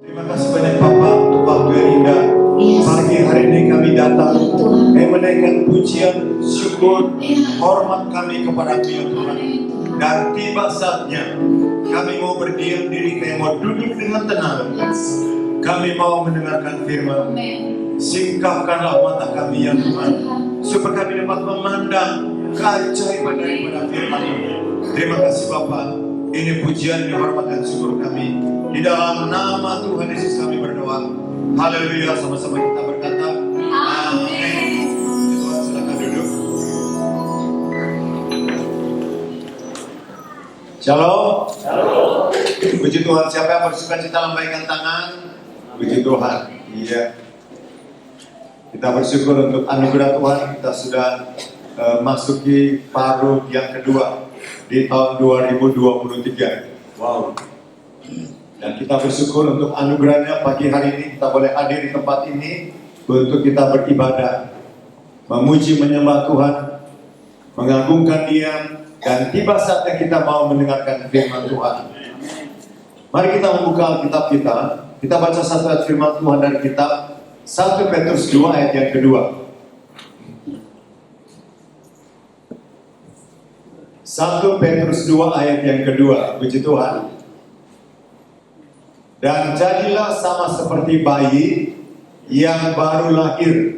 Terima kasih banyak Bapak untuk waktu yang indah. Pagi hari ini kami datang menaikkan pujian, syukur, hormat kami kepada ya Tuhan. Dan tiba saatnya kami mau berdiam diri, kami mau duduk dengan tenang. Kami mau mendengarkan firman. Singkapkanlah mata kami ya Tuhan, supaya kami dapat memandang keajaiban daripada firman ini. Terima kasih Bapak. Ini pujian, hormat dan syukur kami. Di dalam nama Tuhan Yesus kami berdoa. Haleluya. Sama-sama kita berkata amin. Tuhan silakan duduk. Shalom. Shalom. Puji Tuhan. Siapa yang bersuka cita lambaikan tangan? Puji Tuhan. Iya. Kita bersyukur untuk anugerah Tuhan. Kita sudah masuki paruh yang kedua di tahun 2023. Wow. Dan kita bersyukur untuk anugerahnya pagi hari ini kita boleh hadir di tempat ini untuk kita beribadah, memuji menyembah Tuhan, mengagungkan Dia, dan tiba saatnya kita mau mendengarkan firman Tuhan. Mari kita membuka Alkitab kita. Kita baca satu ayat firman Tuhan dari kitab 1 Petrus 2 ayat yang kedua. 1 Petrus 2 ayat yang kedua. Puji Tuhan. Dan jadilah sama seperti bayi yang baru lahir,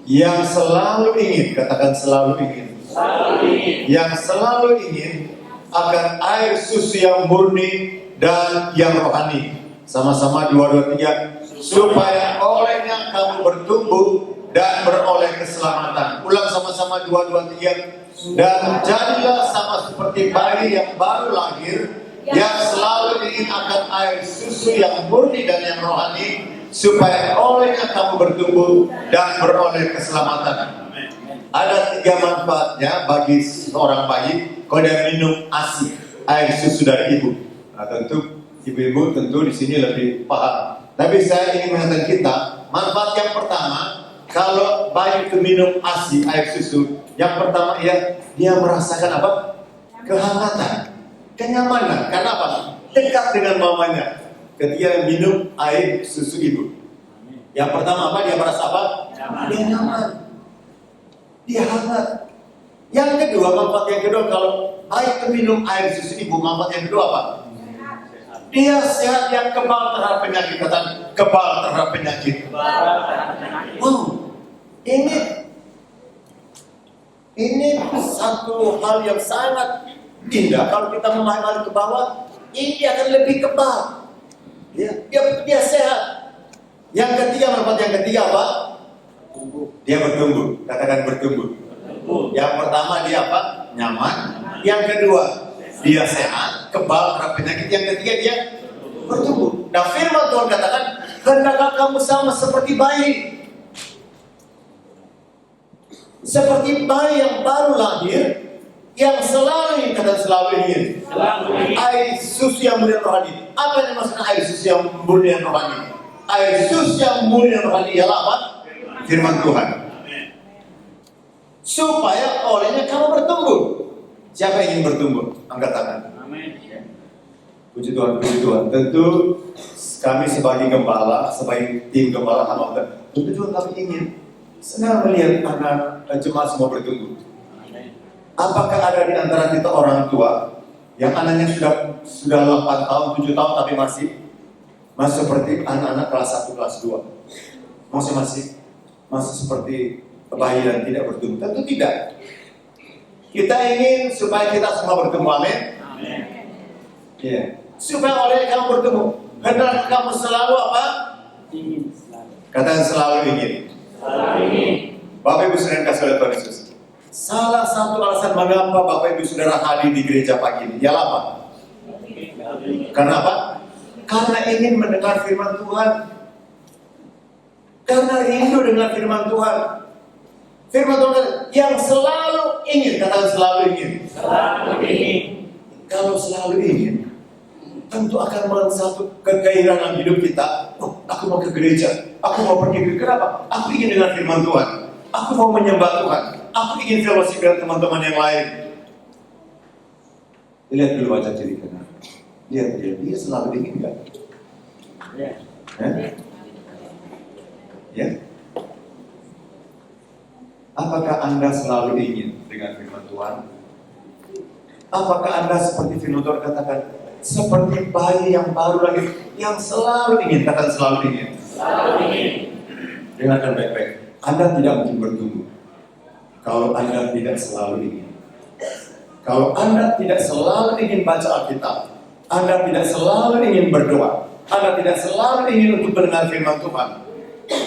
yang selalu ingin, katakan selalu ingin, yang selalu ingin akan air susu yang murni dan yang rohani. Sama-sama 2, 2, 3. Supaya olehnya kamu bertumbuh dan beroleh keselamatan. Ulang sama-sama 2, 2, 3. Dan jadilah sama seperti bayi yang baru lahir, yang selalu ingin akan air susu yang murni dan yang rohani, supaya olehnya kamu bertumbuh dan beroleh keselamatan. Ada 3 manfaatnya bagi seorang bayi kalau dia minum ASI, air susu dari ibu. Nah, tentu ibu-ibu tentu di sini lebih paham. Tapi saya ingin mengatakan kita, manfaat yang pertama, kalau bayi itu minum ASI, air susu, yang pertama dia merasakan apa? Kehangatan, kenyamanan. Karena apa? Dekat dengan mamanya ketika minum air susu ibu. Yang pertama apa? Dia merasa apa? Dia nyaman. Dia hangat. Yang kedua, manfaat yang kedua, kalau bayi itu minum air susu ibu, manfaat yang kedua apa? Dia sehat, yang kebal terhadap penyakit. Kata kebal terhadap penyakit. Wow, ini satu hal yang sangat indah. Kalau kita memahami ke bawah, ini akan lebih kebal. Dia sehat. Yang ketiga, manfaat yang ketiga apa? Dia bertumbuh. Katakan bertumbuh. Yang pertama dia apa? Nyaman. Yang kedua, dia sehat, kebal terhadap penyakit. Yang ketiga, dia bertumbuh. Nah, firman Tuhan katakan, hendaklah kamu sama seperti bayi. Seperti bayi yang baru lahir, yang selalu ingin, kata selalu ingin air susu yang murni dan rohani. Apa yang dimaksud air susu yang murni dan rohani? Air susu yang murni dan rohani ialah apa? Firman Tuhan. Supaya olehnya kamu bertumbuh. Siapa yang ingin bertumbuh? Angkat tangan. Puji Tuhan, puji Tuhan. Tentu kami sebagai gembala, sebagai tim gembala Hamilton, tentu juga kami ingin senang melihat anak jemaat semua bertumbuh. Apakah ada di antara kita orang tua yang anaknya sudah 8 tahun, 7 tahun tapi masih seperti anak-anak kelas 1, kelas 2? Masih seperti bayi dan tidak bertumbuh? Tentu tidak. Kita ingin supaya kita semua bertumbuh, amin. Yeah. Supaya oleh kamu bertumbuh, hendaklah kamu selalu apa? Ingin. Katakan selalu ingin. Bapak Ibu Saudara kasih oleh Tuhan Yesus. Salah satu alasan mengapa Bapak Ibu Saudara hadir di gereja pagi ini ialah apa? Karena apa? Karena ingin mendengar firman Tuhan. Karena rindu dengan firman Tuhan. Firman Tuhan yang selalu ingin, katakan selalu ingin. Selalu ingin. Kalau selalu ingin, tentu akan mengandung satu kegairahan hidup kita. Oh, aku mau ke gereja, aku mau pergi ke kenapa? Aku ingin dengar firman Tuhan. Aku mau menyembah Tuhan. Aku ingin fellowship dengan teman-teman yang lain. Lihat dulu wajah kiri kanan. Lihat dia selalu ingin enggak? Ya? Apakah Anda selalu ingin dengan firman Tuhan? Apakah Anda seperti firman Tuhan katakan, seperti bayi yang baru lahir, yang selalu ingin, katakan selalu ingin. Selalu ingin. Dengarkan baik-baik. Anda tidak mungkin bertumbuh kalau Anda tidak selalu ingin. Kalau Anda tidak selalu ingin baca Alkitab, Anda tidak selalu ingin berdoa, Anda tidak selalu ingin untuk mendengar firman Tuhan,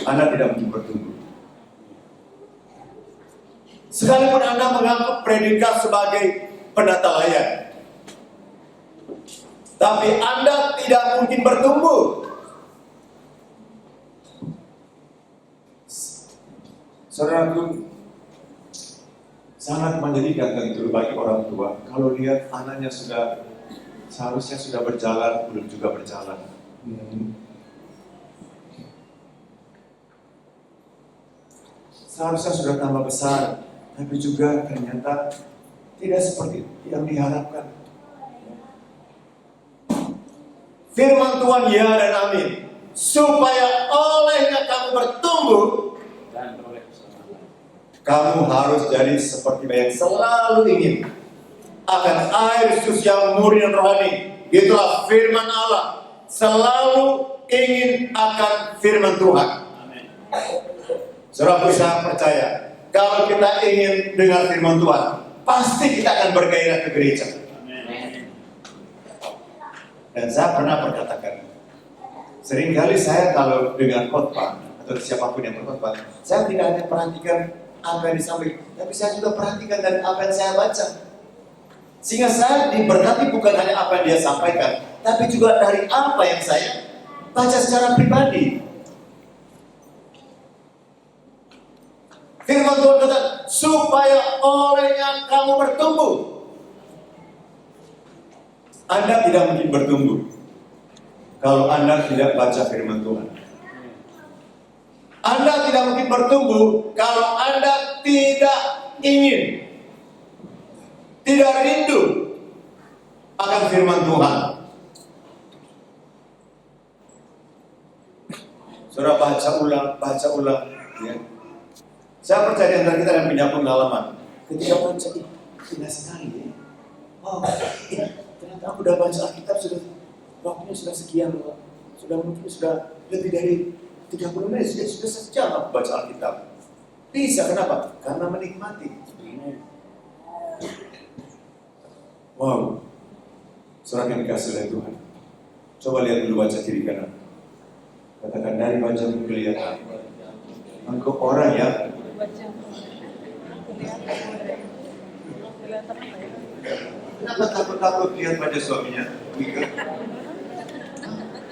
Anda tidak mungkin bertumbuh. Sekalipun Anda menganggap predikat sebagai penata layan, tapi Anda tidak mungkin bertumbuh. Saudaraku, sangat menyedihkan tentu bagi orang tua kalau lihat anaknya seharusnya sudah berjalan, belum juga berjalan. Seharusnya sudah tambah besar, tapi juga ternyata tidak seperti yang diharapkan. Firman Tuhan ya dan amin. Supaya olehnya kamu bertumbuh, kamu harus jadi seperti yang selalu ingin akan air susu yang murni dan rohani. Itulah firman Allah. Selalu ingin akan firman Tuhan. Saudara, saya percaya kalau kita ingin dengar firman Tuhan, pasti kita akan bergairah ke gereja. Dan saya pernah berkatakan, seringkali saya kalau dengar khotbah atau siapapun yang berkhotbah, saya tidak hanya perhatikan apa yang disampaikan, tapi saya juga perhatikan dari apa yang saya baca. Sehingga saya diberkati bukan hanya apa yang dia sampaikan, tapi juga dari apa yang saya baca secara pribadi. Firman Tuhan kata, supaya olehnya kamu bertumbuh. Anda tidak mungkin bertumbuh kalau Anda tidak baca firman Tuhan. Anda tidak mungkin bertumbuh kalau Anda tidak ingin, tidak rindu akan firman Tuhan. Saudara, baca ulang. Ya. Saya percaya antara kita yang punya pengalaman. Ketika baca, indah sekali ya. Oh, ternyata aku udah baca Alkitab waktunya sudah sekian, mungkin sudah lebih dari 30 menit, sudah sejam aku baca Alkitab. Bisa, kenapa? Karena menikmati. Wow, saudara yang dikasih oleh Tuhan. Coba lihat dulu baca kiri kanan. Katakan, dari wajahmu kelihatan engkau orang yang kenapa takut lihat wajah suaminya?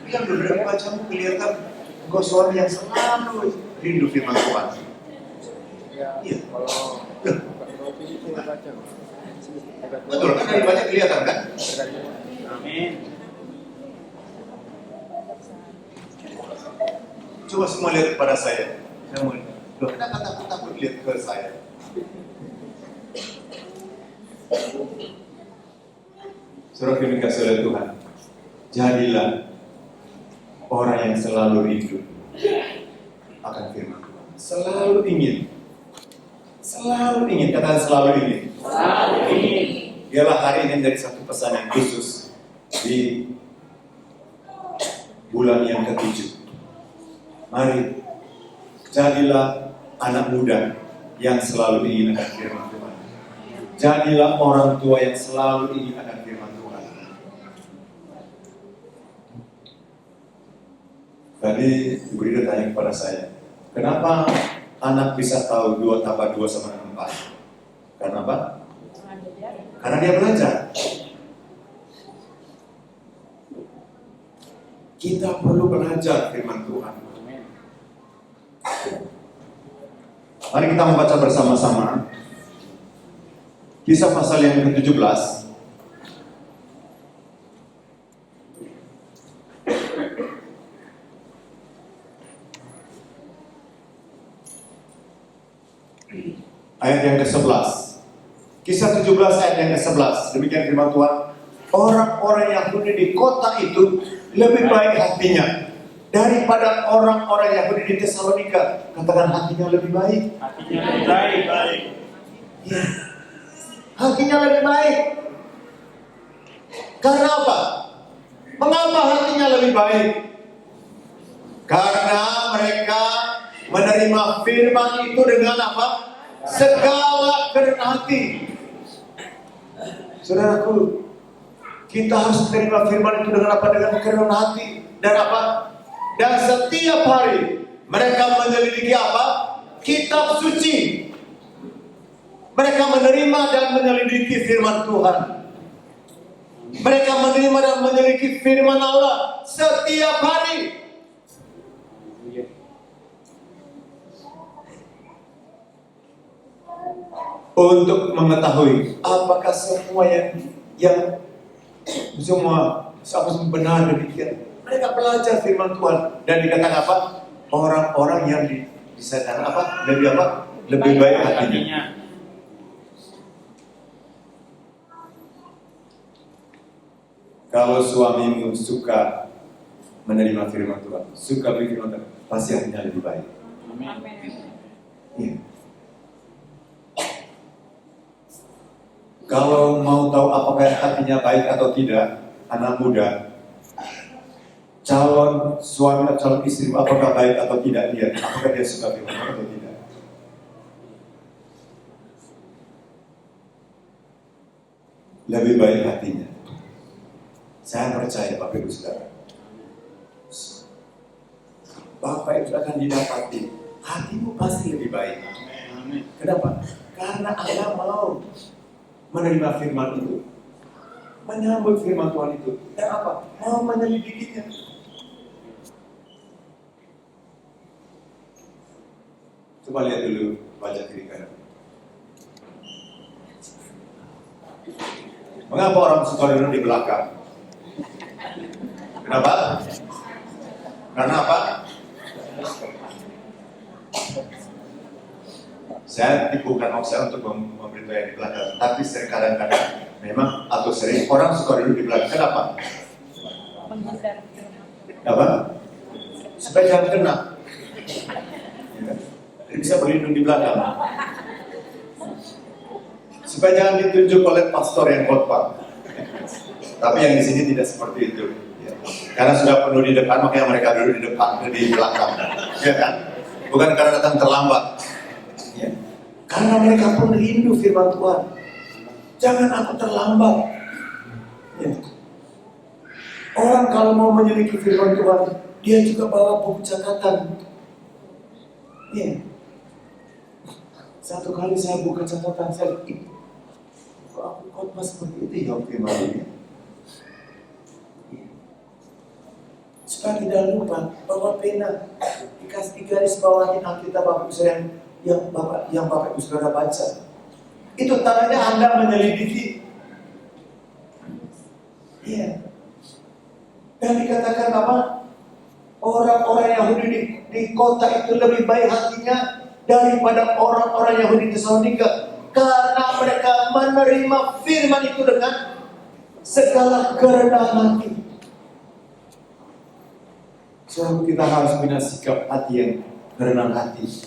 Lihat dulu dari wajahmu kelihatan engkau suami yang selalu rindu firman Tuhan. Iya. Betul kan, dari wajah kelihatan kan? Amin. Coba semua lihat kepada saya. Kenapa takut lihat ke saya? Saudara yang dikasihi oleh Tuhan, jadilah orang yang selalu rindu akan firman Tuhan. Selalu ingin, katakan selalu ingin. Biarlah hari ini menjadi satu pesan yang khusus di bulan yang ke-7. Mari, jadilah anak muda yang selalu ingin akan firman Tuhan. Jadilah orang tua yang selalu ingin akan firman Tuhan. Tadi Ibu Rida tanya kepada saya, kenapa anak bisa tahu 2 tambah 2 sama dengan 4? Karena apa? Karena dia belajar. Kita perlu belajar firman Tuhan. Mari kita membaca bersama-sama Kisah pasal yang ke-17. Ayat yang ke-11. Kisah 17 ayat yang ke-11. Demikian firman Tuhan. Orang-orang Yahudi di kota itu lebih baik hatinya daripada orang-orang Yahudi di Tesalonika. Katakan hatinya lebih baik. Hatinya lebih baik. Ya. Hatinya lebih baik. Karena apa? Mengapa hatinya lebih baik? Karena mereka menerima firman itu dengan apa? Segala kerendahan hati. Saudaraku, kita harus menerima firman itu dengan apa? Dengan kerendahan hati. Dan apa? Dan setiap hari mereka menyelidiki apa? Kitab suci. Mereka menerima dan menyelidiki firman Tuhan. Mereka menerima dan menyelidiki firman Allah setiap hari. Untuk mengetahui apakah semua yang semua benar demikian. Mereka belajar firman Tuhan dan dikatakan apa? Orang-orang yang di sana apa? Lebih baik hatinya. Kalau suamimu suka menerima firman Tuhan, suka firman Tuhan, pasti hatinya lebih baik. Ya. Kalau mau tahu apakah hatinya baik atau tidak, anak muda, calon suami atau calon istri, apakah baik atau tidak dia, apakah dia suka firman Tuhan atau tidak. Lebih baik hatinya. Saya percaya Bapak Ibu Saudara, Bapak Ibu akan didapati, hatimu pasti lebih baik. Kenapa? Karena Anda mau menerima firman itu, menyambut firman Tuhan itu, dan apa? Mau menyelidikinya. Coba lihat dulu wajah kiri kanan. Mengapa orang suka duduk di belakang? Kenapa? Karena apa? Saya bukan maksud untuk memberitahu yang di belakang, tapi sering kadang-kadang memang atau sering orang suka duduk di belakang. Kenapa? Apa? Supaya jangan kena. Jadi bisa berlindung di belakang. Supaya jangan ditunjuk oleh pastor yang khotbah. Tapi yang di sini tidak seperti itu. Ya. Karena sudah penuh di depan, makanya mereka duduk di depan, di belakang. Ya kan? Bukan karena datang terlambat. Ya. Karena mereka pun rindu firman Tuhan. Jangan aku terlambat. Ya. Orang kalau mau menyelidiki firman Tuhan, dia juga bawa buku catatan. Ya. Satu kali saya buka catatan, saya kok aku khotbah seperti itu ya firman ini. Supaya tidak lupa, bawa pena, dikasih garis bawahin Alkitab Bapak Ibu yang Bapak Ibu Saudara baca. Itu tandanya Anda menyelidiki. Iya. Dan dikatakan apa? Orang-orang Yahudi di kota itu lebih baik hatinya daripada orang-orang Yahudi di Tesalonika, karena mereka menerima firman itu dengan segala kerendahan hati. So, kita harus punya sikap hati yang kerendahan hati.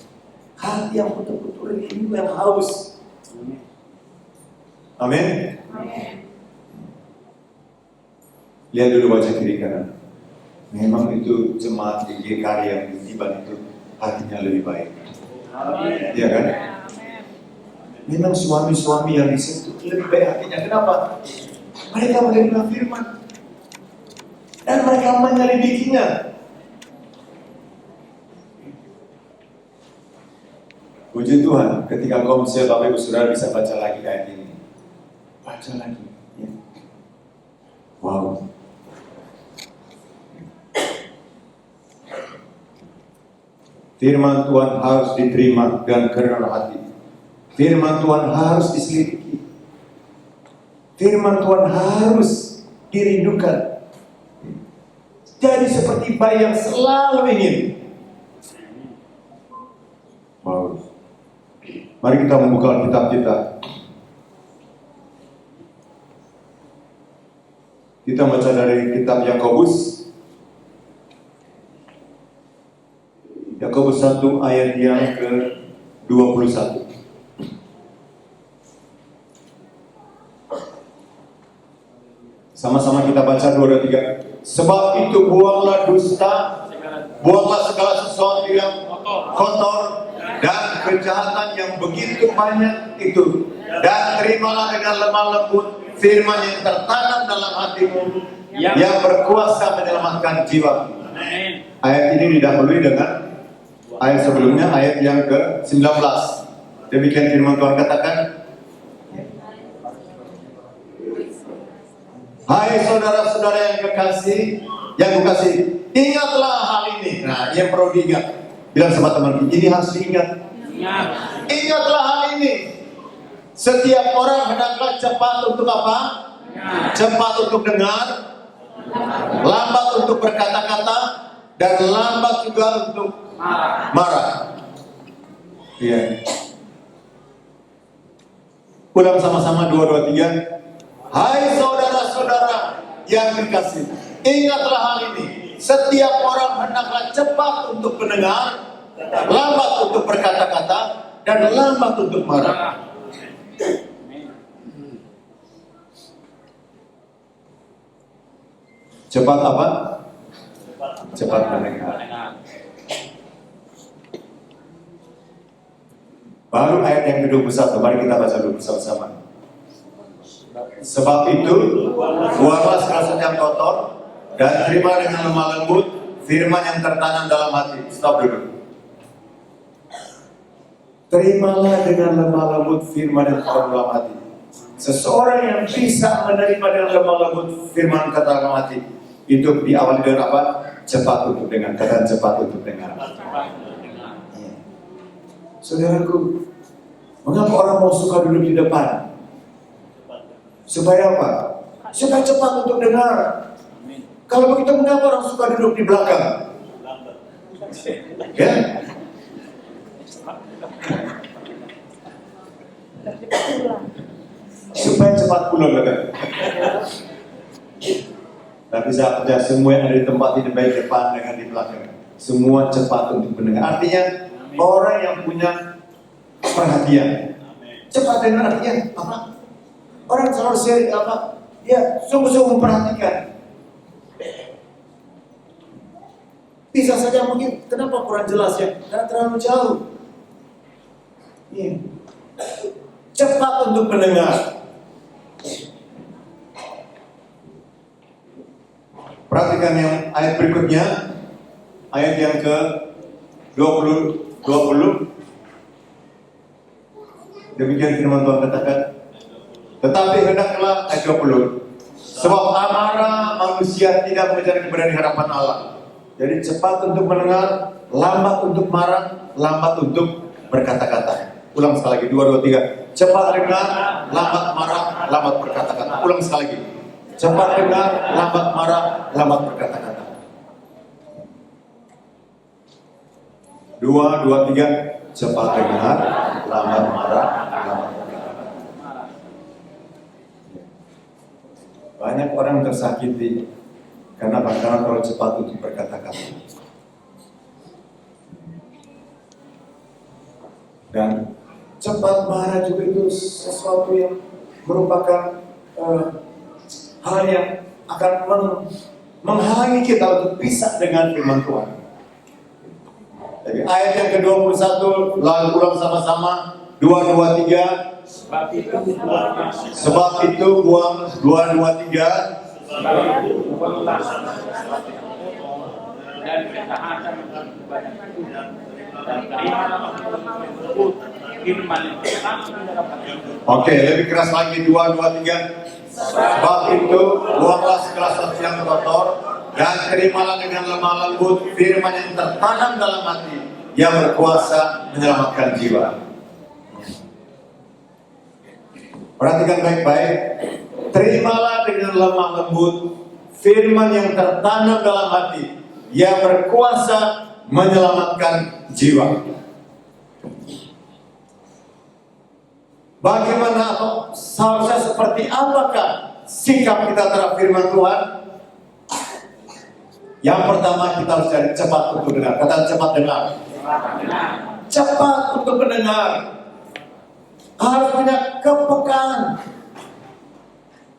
Hati yang betul-betul rindu, yang haus. Amin. Lihat dulu wajah kiri kanan. Memang itu jemaat di GKR yang di Tiban itu hatinya lebih baik. Iya kan? Memang suami-suami yang di situ lebih baik hatinya. Kenapa? Mereka menerima firman dan mereka menyelidikinya. Puji Tuhan, ketika komsel Bapak Ibu Saudara bisa baca lagi ayat ini. Baca lagi. Ya. Wow. Firman Tuhan harus diterima dan kerendahan hati. Firman Tuhan harus diselidiki. Firman Tuhan harus dirindukan. Jadi seperti bayi yang selalu ingin. Wow. Mari kita membuka Alkitab kita. Kita baca dari kitab Yakobus 21 ayat yang ke-21. Sama-sama kita baca 2 dan 3. Sebab itu buanglah dusta, buanglah segala sesuatu yang kotor dan kejahatan yang begitu banyak itu, dan terimalah dengan lemah lembut firman yang tertanam dalam hatimu, yang berkuasa menyelamatkan jiwa. Ayat ini didahului dengan ayat sebelumnya, ayat yang ke-19. Demikian firman Tuhan katakan, hai saudara-saudara yang kekasih, ingatlah hal ini. Nah, yang perlu diingat. Bilang sama teman, ini harus diingat. Ingatlah hal ini. Setiap orang hendaklah cepat untuk apa? Cepat untuk dengar, lambat untuk berkata-kata, dan lambat juga untuk marah. Iya. Ulang sama-sama 2, 2, 3. Hai saudara-saudara yang kekasih, ingatlah hal ini. Setiap orang hendaklah cepat untuk mendengar, lambat untuk berkata-kata, dan lambat untuk marah. Cepat apa? Cepat mendengar. Baru ayat yang ke-21, mari kita baca dulu bersama-sama. Sebab itu, buanglah segala sesuatu yang kotor, dan terima dengan lemah lembut firman yang tertanam dalam hati. Stop dulu. Terimalah dengan lemah lembut firman yang tertanam dalam hati. Seseorang yang bisa menerima dengan lemah lembut firman yang tertanam dalam hati, itu diawali dengan apa? Cepat untuk dengar. Katakan cepat untuk dengar. Saudaraku, mengapa orang mau suka duduk di depan? Supaya apa? Supaya cepat untuk dengar. Kalau begitu, mengapa orang suka duduk di belakang? Ya? Supaya cepat pulang, kan? Tapi saya percaya semua yang ada di tempat ini, baik depan dengan di belakang, semua cepat untuk mendengar. Artinya orang yang punya perhatian. Cepat dengar artinya apa? Orang selalu share apa? Ya, sungguh-sungguh memperhatikan. Bisa saja mungkin, kenapa kurang jelas ya? Karena terlalu jauh. Iya. Cepat untuk mendengar. Perhatikan yang ayat berikutnya, ayat yang ke-20. Demikian firman Tuhan katakan, tetapi hendaklah, ayat 20, sebab amarah manusia tidak mengejar kebenaran di hadapan Allah. Jadi cepat untuk mendengar, lambat untuk marah, lambat untuk berkata-kata. Ulang sekali lagi, 2, 2, 3. Cepat dengar, lambat marah, lambat berkata-kata. Ulang sekali lagi. Cepat dengar, lambat marah, lambat berkata-kata. 2, 2, 3. Cepat dengar, lambat marah, lambat berkata-kata. Banyak orang tersakiti karena terlalu cepat untuk berkata-kata. Dan cepat marah juga itu sesuatu yang merupakan hal yang akan menghalangi kita untuk bisa dengan firman Tuhan. Jadi ayat yang ke-21, lalu ulang sama-sama, 2, 2, 3. Sebab itu buang 2, 2, 3. Dan kejahatan dan kebanyakan dan Oke, lebih keras lagi, 2, 2, 3. Sebab itu buanglah segala sesuatu yang kotor, dan terimalah dengan lemah lembut firman yang tertanam dalam hati, yang berkuasa menyelamatkan jiwa. Perhatikan baik-baik. Terimalah dengan lemah lembut firman yang tertanam dalam hati, yang berkuasa menyelamatkan jiwa. Bagaimana atau seharusnya seperti apakah sikap kita terhadap firman Tuhan? Yang pertama, kita harus cari cepat untuk dengar. Kata cepat dengar. Cepat untuk mendengar. Harus punya kepekaan.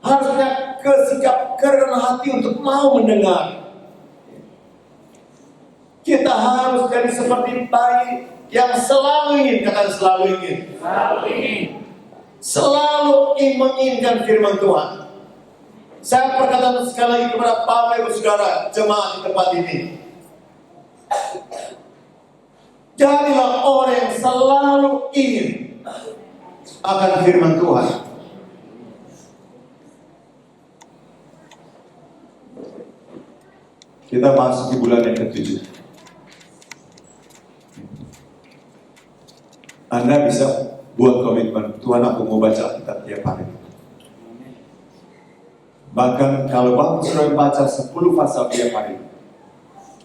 Harus punya sikap kerendahan hati untuk mau mendengar. Kita harus jadi seperti bayi yang selalu ingin, katakan selalu ingin. Selalu menginginkan firman Tuhan. Saya perkatakan sekali lagi kepada Bapak Ibu Saudara jemaat di tempat ini. Jadilah orang yang selalu ingin akan firman Tuhan. Kita masuk di bulan yang ke-7. Anda bisa buat komitmen, Tuhan aku mau baca Alkitab tiap hari. Bahkan kalau Bapak sudah baca 10 pasal tiap hari,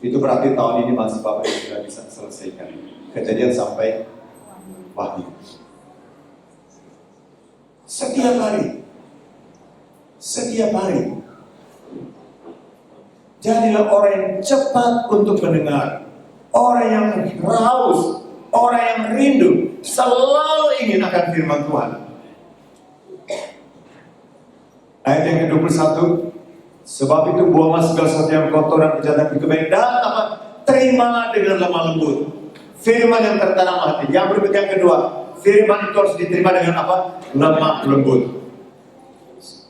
itu berarti tahun ini masih Bapak sudah bisa selesaikan. Kejadian sampai Wahyu. Setiap hari. Setiap hari. Jadilah orang yang cepat untuk mendengar. Orang yang haus. Orang yang rindu. Selalu ingin akan firman Tuhan. Ayat yang ke-21. Sebab itu buanglah segala sesuatu yang kotor dan kejahatan itu baik. Dan apa? Terimalah dengan lemah lembut firman yang tertanam hati. Yang berikut yang kedua, firman itu harus diterima dengan apa? Lemah lembut.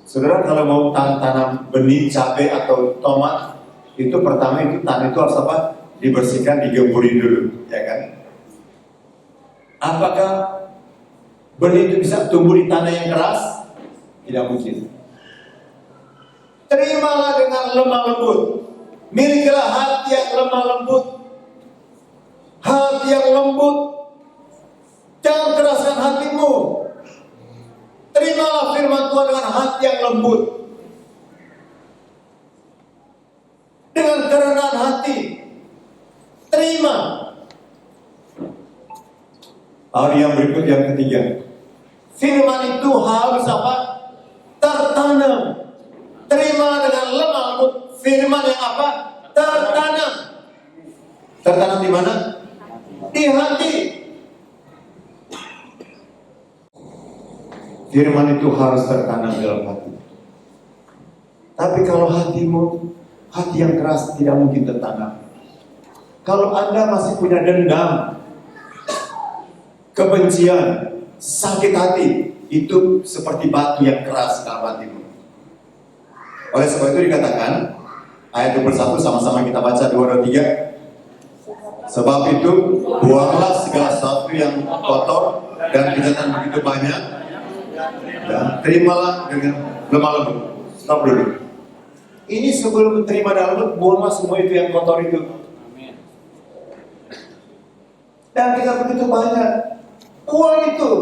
Saudara kalau mau tanam benih cabai atau tomat, itu pertama itu tanah itu harus apa? Dibersihkan, digemburi dulu, ya kan? Apakah benih itu bisa tumbuh di tanah yang keras? Tidak mungkin. Terimalah dengan lemah lembut. Milikilah hati yang lemah lembut. Hati yang lembut. Jangan keraskan hatimu. Terimalah firman Tuhan dengan hati yang lembut. Dengan kerendahan hati. Terima. Hari yang berikut yang ketiga. Firman itu harus apa? Tertanam. Terima dengan lemah lembut firman yang apa? Tertanam. Tertanam di mana? Di hati. Firman itu harus tertanam dalam hati. Tapi kalau hatimu, hati yang keras tidak mungkin tertanam. Kalau Anda masih punya dendam, kebencian, sakit hati, itu seperti batu yang keras dalam hatimu. Oleh sebab itu dikatakan, ayat 21 sama-sama kita baca 2 dan 3. Sebab itu, buanglah segala sesuatu yang kotor dan kejahatan begitu banyak, dan terimalah dengan lemah lembut. Stop dulu. Ini sebelum menerima dalam lembut, buanglah semua itu yang kotor itu. Dan kita begitu banyak. Buang itu.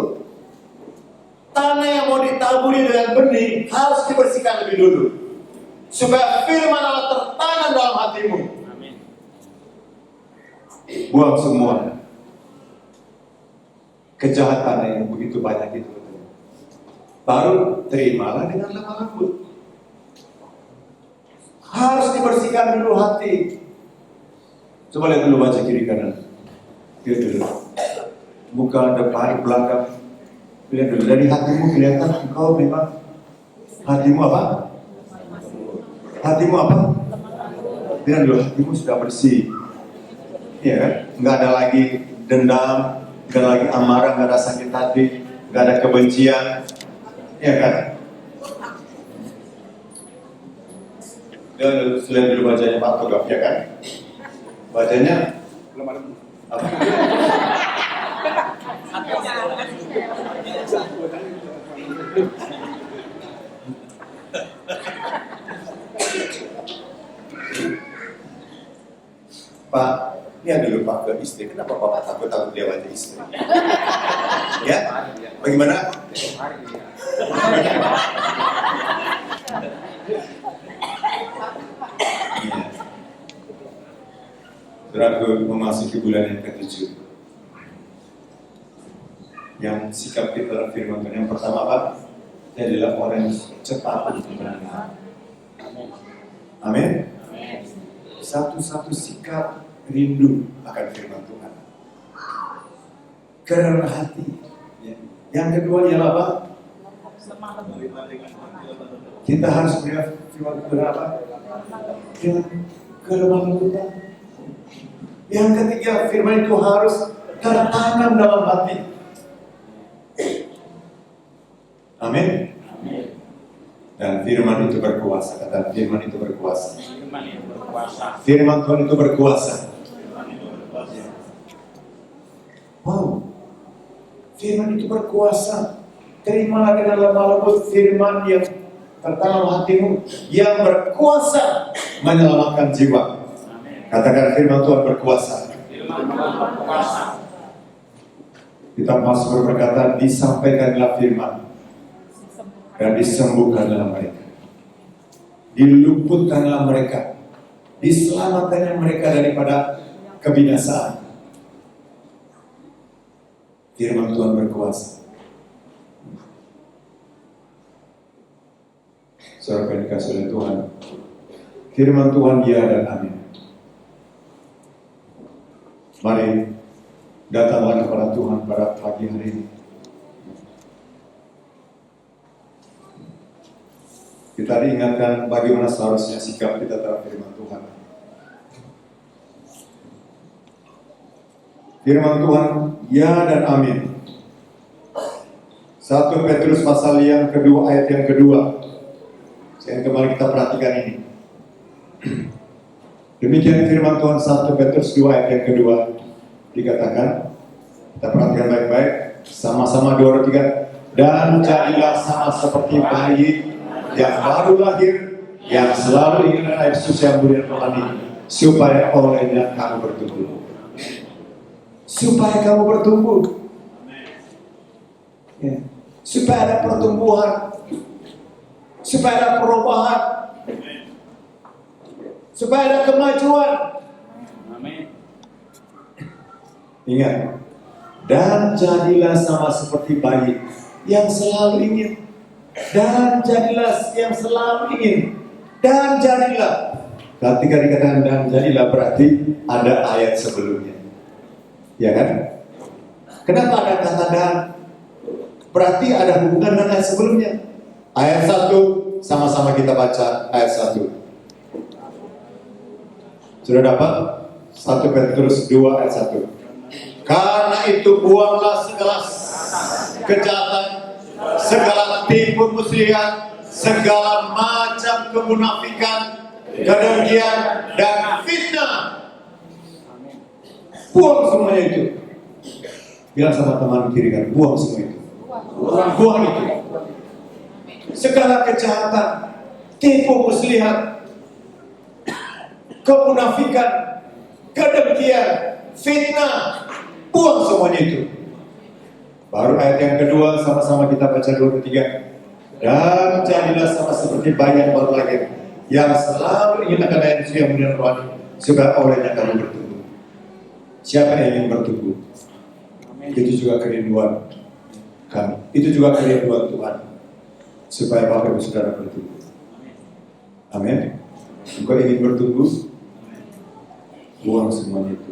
Tanah yang mau ditaburi dengan benih harus dibersihkan lebih dulu. Supaya firman Allah tertanam dalam hatimu. Amin. Buang semua kejahatan yang begitu banyak itu. Baru terimalah dengan lemah lembut. Harus dibersihkan dulu hati. Coba lihat dulu, baca kiri kanan. Lihat dulu. Buka depan, belakang. Lihat dulu, dari hatimu kelihatan engkau memang hatimu apa? Hatimu apa? Lihat dulu, hatimu sudah bersih. Iya kan? Nggak ada lagi dendam, nggak ada lagi amarah, nggak ada sakit hati, nggak ada kebencian. Iya kan? Lihat dulu bacanya Pak Togaf, ya kan? Bacanya apa? Pak, lihat dulu Pak ke istri. Kenapa Bapak takut dia baca istri? Ya? Bagaimana? Saudaraku, memasuki bulan yang ke-7. Yang sikap kita dalam firman Tuhan yang pertama apa? Dia adalah orang yang cepat untuk mendengar. Amin. Satu-satu sikap rindu akan firman Tuhan. kerendah hati. Ya. Yang kedua ialah apa? Kita harus berfirman berapa? Dengan kelemah lembutan. Yang ketiga, firman itu harus tertanam dalam hati. Amin. Dan firman itu berkuasa. Kata firman itu berkuasa. Firman Tuhan itu berkuasa. Wow. Firman itu berkuasa. Terimalah dengan lemah lembut firman yang tertanam hatimu, yang berkuasa menyelamatkan jiwa. Katakan firman Tuhan berkuasa. Kita masuk berkata, disampaikanlah firman dan disembuhkanlah mereka, diluputkanlah mereka, diselamatkanlah mereka daripada kebinasaan. Firman Tuhan berkuasa. Saudara yang dikasihi oleh Tuhan, firman Tuhan ya dan amin. Mari datanglah kepada Tuhan pada pagi hari ini. Kita diingatkan bagaimana seharusnya sikap kita terhadap firman Tuhan. Firman Tuhan ya dan amin. 1 Petrus pasal yang kedua ayat yang kedua. Saya kembali kita perhatikan ini. Demikian firman Tuhan 1 Petrus 2 ayat yang kedua dikatakan. Kita perhatikan baik-baik. Sama-sama 2, 3. Dan jadilah sama seperti bayi yang baru lahir, yang selalu ingin air susu yang mulia rohani, supaya olehnya kamu bertumbuh. Supaya kamu bertumbuh. Ya. Supaya ada pertumbuhan. Supaya ada perubahan. Supaya ada kemajuan. Ingat. Dan jadilah sama seperti bayi yang selalu ingin. Dan jadilah yang selalu ingin. Dan jadilah. Ketika dikatakan dan jadilah berarti ada ayat sebelumnya. Ya kan? Kenapa ada kata dan? Berarti ada hubungan dengan ayat sebelumnya. Ayat 1, sama-sama kita baca ayat 1. Sudah dapat? 1 Petrus 2 ayat 1. Karena itu buanglah segala kejahatan, segala tipu muslihat, segala macam kemunafikan, kedengkian, dan fitnah. Buang semuanya itu. Bilang sama teman kiri kan, buang semua itu. Buang itu. Segala kejahatan, tipu muslihat, kemunafikan, kedengkian, fitnah, buang semuanya itu. Baru ayat yang kedua sama-sama kita baca 2 3. Dan jadilah sama seperti bayi yang baru lahir, yang selalu ingin akan air susu yang mulia rohani, supaya olehnya kamu bertumbuh. Siapa yang ingin bertumbuh? Itu juga kerinduan kami. Itu juga kerinduan Tuhan, supaya Bapak Ibu Saudara bertumbuh. Amin. Engkau ingin bertumbuh, buang semuanya itu.